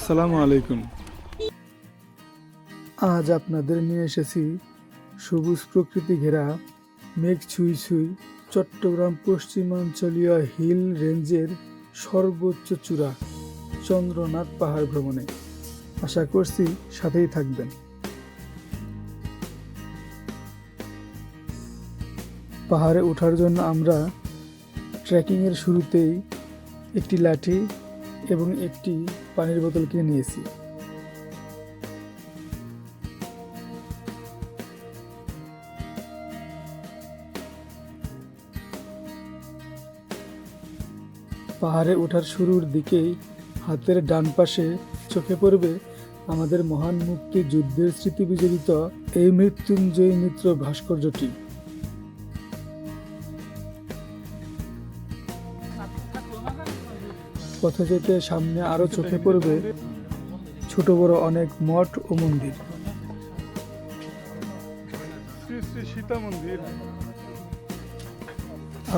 আসসালামু আলাইকুম। আজ আপনাদের নিয়ে এসেছি সবুজ প্রকৃতি ঘেরা মেঘ ছুঁই ছুঁই চট্টগ্রাম পশ্চিমাঞ্চলীয় হিল রেঞ্জের সর্বোচ্চ চূড়া চন্দ্রনাথ পাহাড় ভ্রমণে। আশা করছি সাথেই থাকবেন। পাহাড়ে ওঠার জন্য আমরা ট্রেকিংয়ের শুরুতেই একটি লাঠি এবং একটি পানির বোতল কিনে নিয়েছি। পাহাড়ে ওঠার শুরুর দিকেই হাতের ডান পাশে চোখে পড়বে আমাদের মহান মুক্তিযুদ্ধের স্মৃতি বিজড়িত এই মৃত্যুঞ্জয়ী মিত্র ভাস্কর্যটি। পথে যেতে সামনে আরো চোখে পড়বে ছোট বড় অনেক মঠ ও মন্দির। শ্রী শ্রী সীতা মন্দির।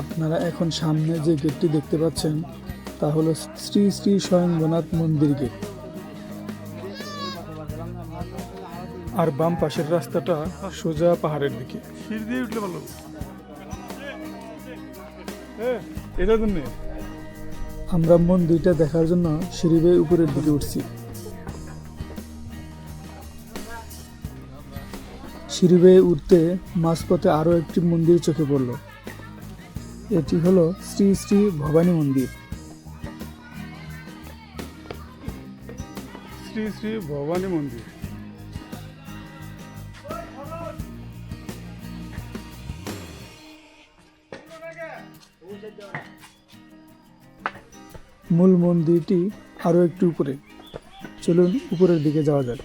আপনারা এখন সামনে যে গেটটি দেখতে পাচ্ছেন তা হলো শ্রী শ্রী স্বয়ংবনাথ মন্দির গেট। আর বাম পাশের রাস্তাটা সোজা পাহাড়ের দিকে। সিঁড়ি দিয়ে উঠলে ভালো। এটা জন্য আমরা মন্দিরটা দেখার জন্য সিঁড়ি বেয়ে উপরের দিকে উঠছি। সিঁড়ি বেয়ে উঠতে মাঝপথে আরো একটি মন্দির চোখে পড়ল। এটি হলো শ্রী শ্রী ভবানী মন্দির। শ্রী শ্রী ভবানী মন্দির। মূল মন্দিরটি আরো একটু উপরে। চলুন উপরের দিকে যাওয়া যাক।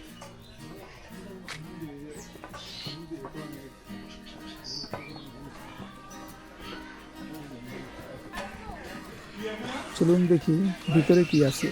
চলুন দেখি ভিতরে কি আছে।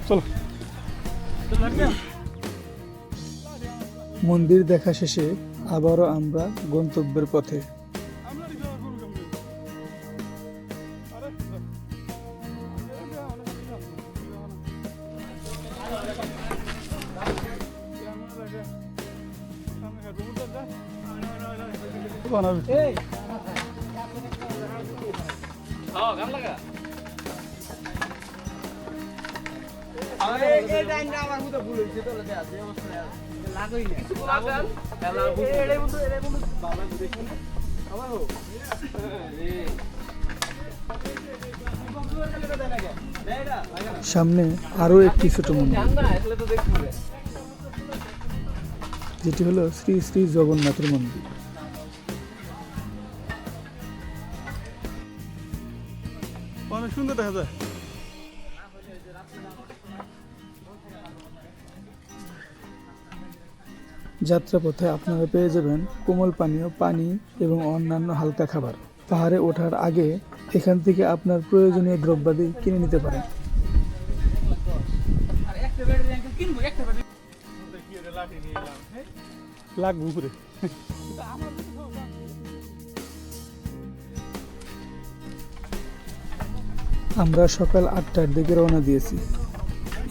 চলো। মন্দির দেখা শেষে আবারও আমরা গন্তব্যের পথে। সামনে আরো একটি ছোট মন্দির, যেটি হলো শ্রী শ্রী জগন্নাথের মন্দির। অনেক সুন্দর দেখা যায়। যাত্রাপথে আপনারা পেয়ে যাবেন কোমল পানীয়, পানি এবং অন্যান্য হালকা খাবার। পাহাড়ে ওঠার আগে এখান থেকে আপনার প্রয়োজনীয় দ্রব্যাদি কিনে নিতে পারেন। লাগবে উপরে। আমরা সকাল 8টার দিকে রওনা দিয়েছি।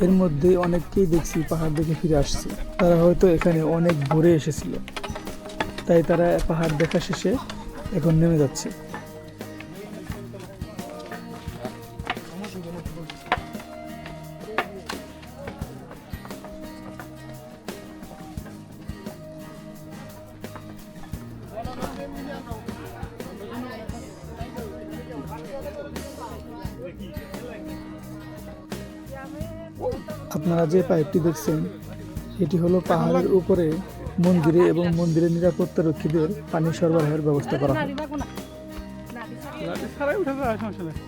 এর মধ্যে অনেককেই দেখছি পাহাড় দেখে ফিরে আসছে। তারা হয়তো এখানে অনেক ভোরে এসেছিল, তাই তারা পাহাড় দেখা শেষে এখন নেমে যাচ্ছে। আপনারা যে পাইপটি দেখছেন এটি হলো পাহাড়ের উপরে মন্দিরে এবং মন্দিরের নিরাপত্তা রক্ষীদের পানি সরবরাহের ব্যবস্থা করা হয়। লাঠি ছাড়াই উঠে যায়, সমস্যা নেই।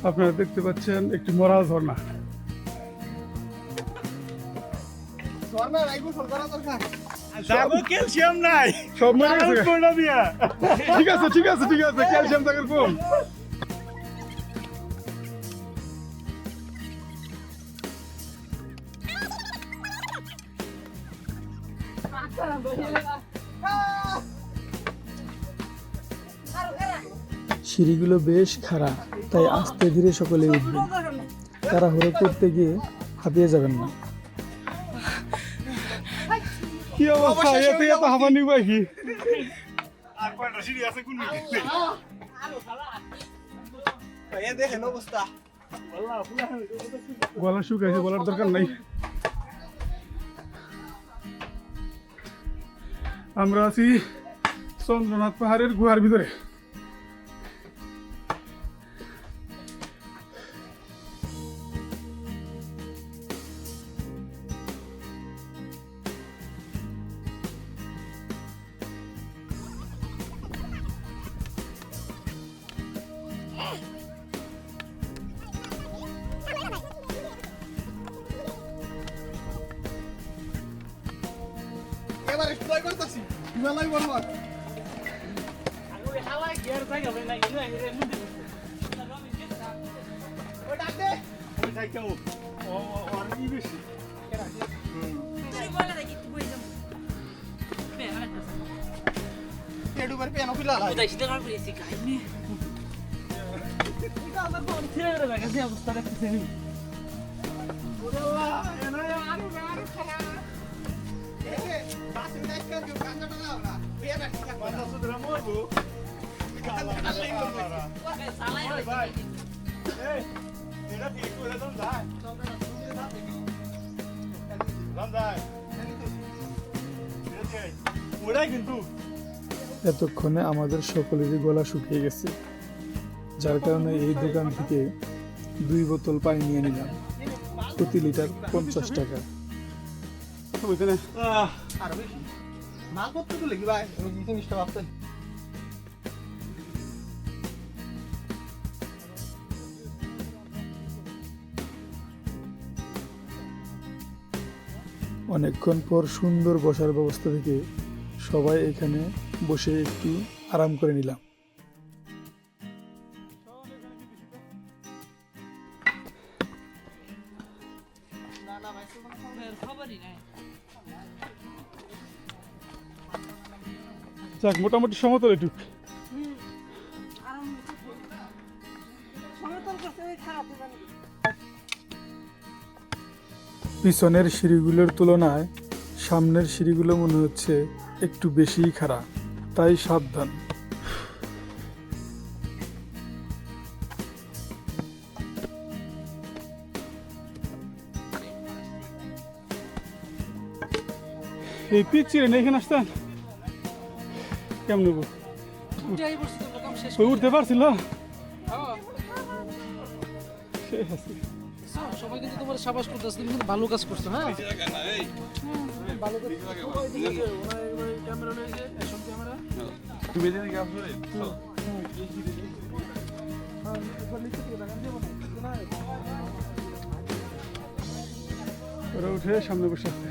আপনারা দেখতে পাচ্ছেন একটি মরা ঝর্ণা। ক্যালসিয়াম নাই সব মরে গেছে। কোনটা দিয়া ঠিক আছে ঠিক আছে ঠিক আছে, ক্যালসিয়াম থাকার কম। সিঁড়িগুলো বেশ খাড়া, তাই আস্তে ধীরে সকলে উঠবেন। তাড়াহুড়ো করতে গিয়ে হাঁপিয়ে যাবেন না। কি অবস্থা, এতে এত হাঁপানি পাখি। আর কয়টা সিঁড়ি আছে কোন দিকে এ দেখেন অবস্থা গলা শুকাইছে, বলার দরকার নাই। আমরা আছি চন্দ্রনাথ পাহাড়ের গুহার ভিতরে। এবারে ট্রাই করতেছি হিমালয় বলবার কিন্তু এতক্ষণে আমাদের সকলেরই গলা শুকিয়ে গেছে, যার কারণে এই দোকান থেকে 2 বোতল পানি নিয়ে নিলাম, প্রতি লিটার 50 টাকা। বুঝতে না, আর বেশি মালপত্র তো লেগে ভাই ওই জিনিসটা ভাবতে অনেকক্ষণ পর সুন্দর বসার ব্যবস্থা থেকে সবাই এখানে বসে একটু আরাম করে নিলাম। যাক মোটামুটি সমতল এটুক। পিছনের সিঁড়িগুলোর তুলনায় সামনের সিঁড়িগুলো মনে হচ্ছে একটু বেশিই খাড়া, তাই সাবধান। এই পিচ্ছিরে না এখানে আসতেন কেমন উঠতে পারছিল? শেষ আছে। সবাই কিন্তু তোমার সাবাস করতেছে, তুমি কিন্তু ভালো কাজ করছো। হ্যাঁ ভালো কাজ। ক্যামেরা নিয়ে যে অ্যাকশন ক্যামেরা তুমি এদিকে কাজ করে ওরা উঠে সামনে বসে আছে।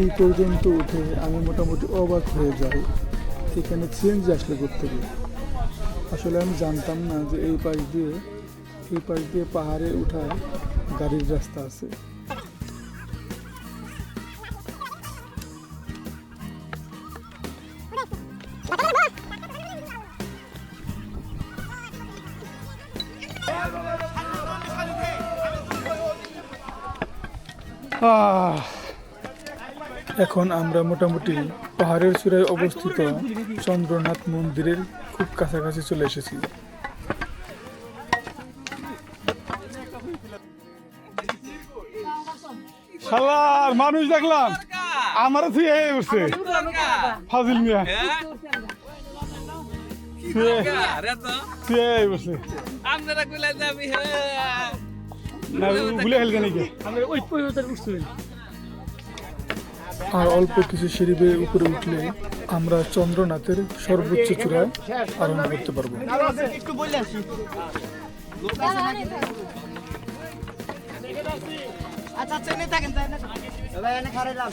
এই পর্যন্ত উঠে আমি মোটামুটি অবাক হয়ে যাই, এখানে সিএনজি আসলে করতে গিয়ে। আসলে আমি জানতাম না যে এই পাশ দিয়ে পাহাড়ে ওঠার গাড়ির রাস্তা আছে। আহ, এখন আমরা মোটামুটি পাহাড়ের চূড়ায় অবস্থিত চন্দ্রনাথ মন্দিরের খুব কাছাকাছি চলে এসেছি। শালার মানুষ দেখলাম আমার থুয়ে উঠছে ফাজিল মিয়া থুয়ে উঠছে না ভুলে ফেলছে নাকি আর অল্প কিছু সিঁড়ি বেয়ে উপরে উঠলে আমরা চন্দ্রনাথের সর্বোচ্চ চূড়ায় আরোহণ করতে পারবো। একটু বলে আসি আচ্ছা আচ্ছা এনে থাকেন ভাই এনে খারে যান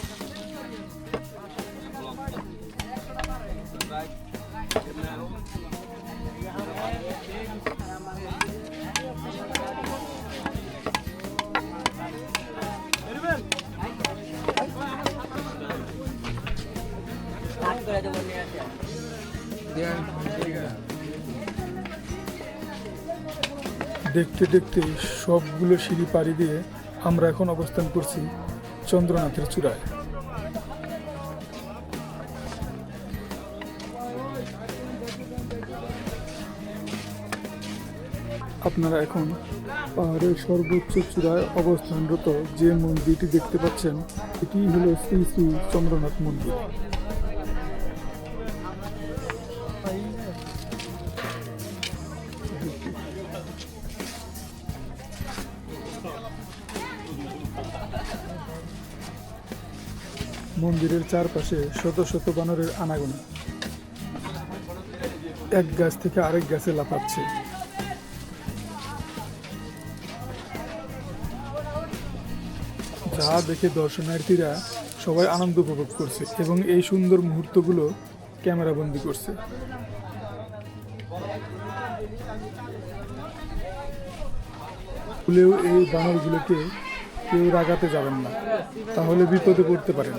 দেখতে দেখতে সবগুলো সিঁড়ি পাড়ি দিয়ে আমরা এখন অবস্থান করছি চন্দ্রনাথের চূড়ায়। আপনারা এখন পাহাড়ের সর্বোচ্চ চূড়ায় অবস্থানরত যে মন্দিরটি দেখতে পাচ্ছেন এটি হলো শ্রী শ্রী চন্দ্রনাথ মন্দির। মন্দিরের চারপাশে শত শত বানরের আনাগোনা, এক গাছ থেকে আরেক গাছে লাফাচ্ছে। যা দেখে দর্শনার্থীরা সবাই আনন্দ উপভোগ করছে এবং এই সুন্দর মুহূর্তগুলো ক্যামেরাবন্দি করছে। ভুলেও এই বানরগুলোকে কেউ রাগাতে যাবেন না, তাহলে বিপদে পড়তে পারেন।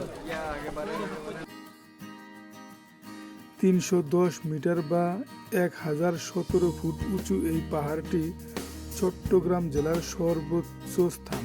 310 মিটার বা 1017 ফুট উঁচু এই পাহাড়টি চট্টগ্রাম জেলার সর্বোচ্চ স্থান।